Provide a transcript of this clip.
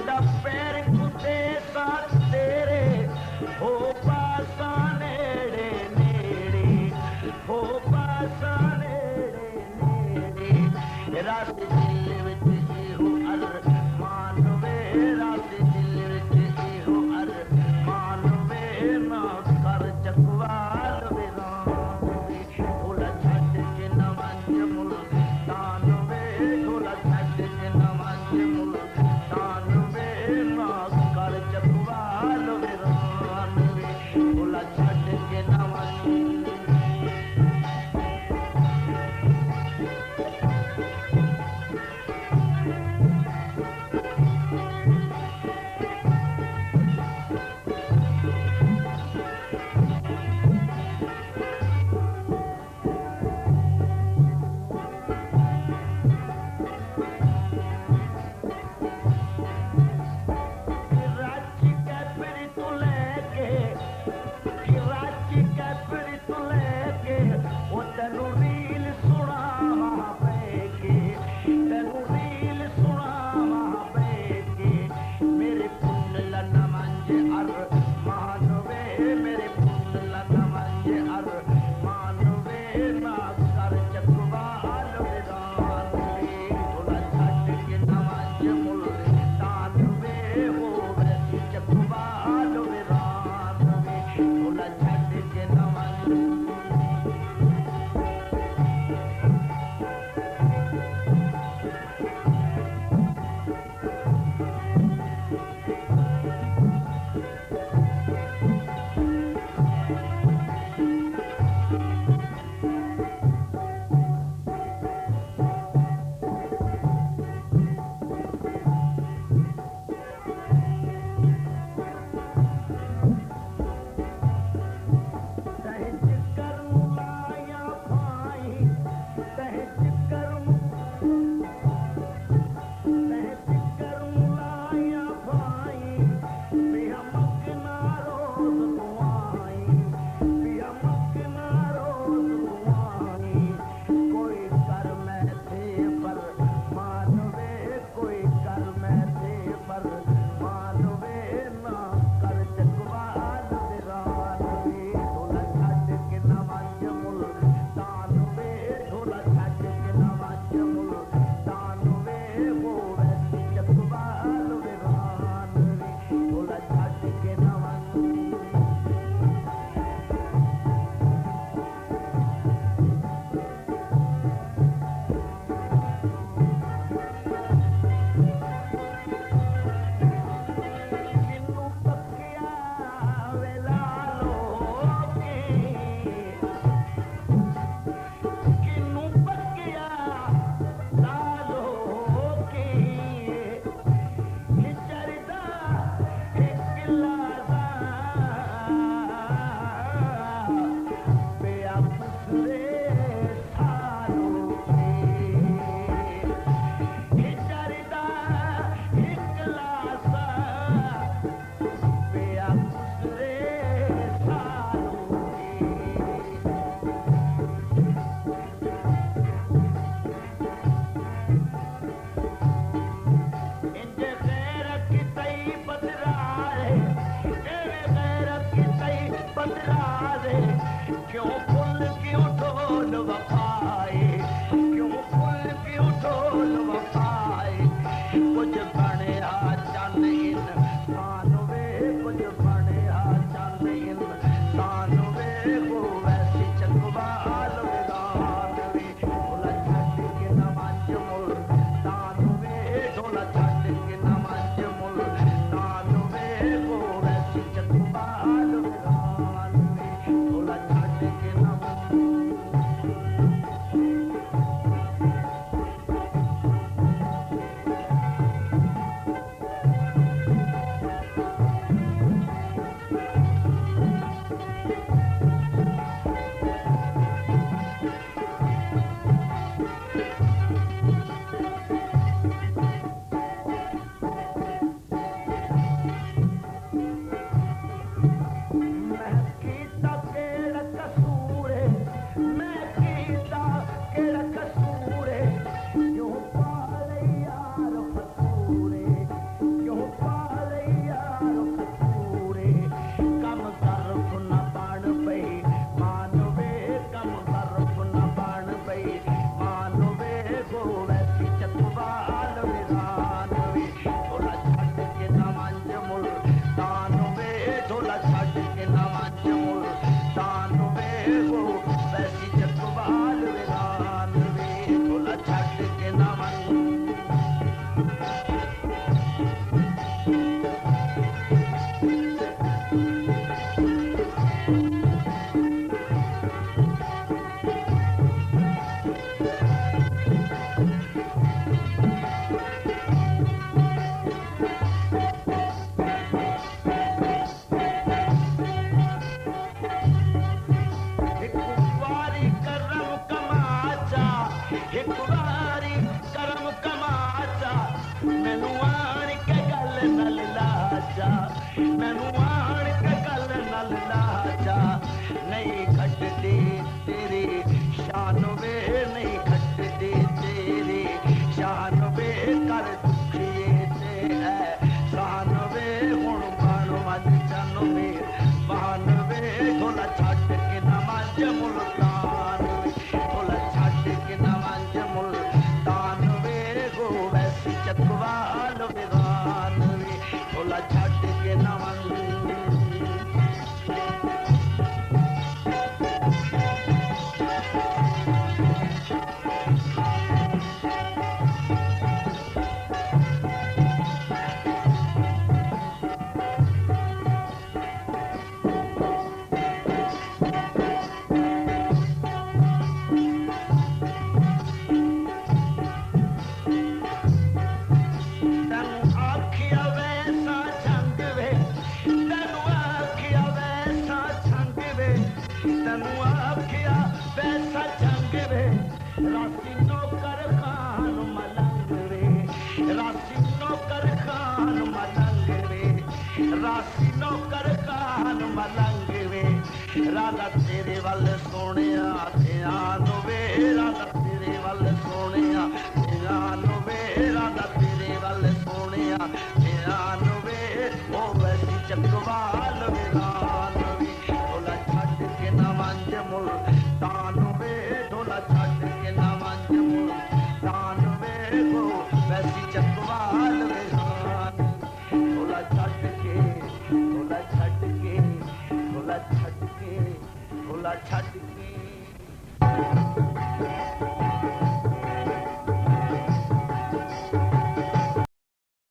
ओदा पैर कुते साथ तेरे हो पासा नेड़े नेड़े हो पासा नेड़े नेड़े रात दिल विच इहो अरमान वे रात दिल विच इहो अरमान वे ना कर चकवाल वे राम वे ढोला छड्ड के न वंज मुल्तान वे ढोला छड्ड के न वंज मुल्तान वे ना कर चकवाल वे राम वे ढोला छड्ड के न वंज Kirachi kapri tu leke o tenu reel sunama peke tenu reel sunama peke mere punnala namanje arman ve mere punnala namanje arman ve na kar chakwaal vidan ve thoda chhad ke namanje multan ve ho ve chakwaal vidan ve thoda chhad ke namanje सहज कर्म लाया भाई सहज कर्म लाया मैनू आण के गल नाल लाजा नहीं खटदी तेरी शान वे नहीं खटदी तेरी शान वे कर दुखिए ते है शान वे हुण बाण मज चन वे बाण वे ढोला छट के नमाज मुल्तान वे ढोला छट के नमाज मुल्तान वे गो वैसी चकवाल विरान वे ढोला छट के नमाज राधा तेरे वल सोने ध्यान वे राधा तेरे वल सोने ध्यान वे राधा तेरे वल सोने ध्यान वे ओ वैसी चकवाल विरान वे ढोला छट के नवंज मुल्तान वे ढोला छट के नवंज मुल्तान वे गो वैसी चकवाल विरान ढोला छट के ढोला छट के ढोला छट के ढोला छट के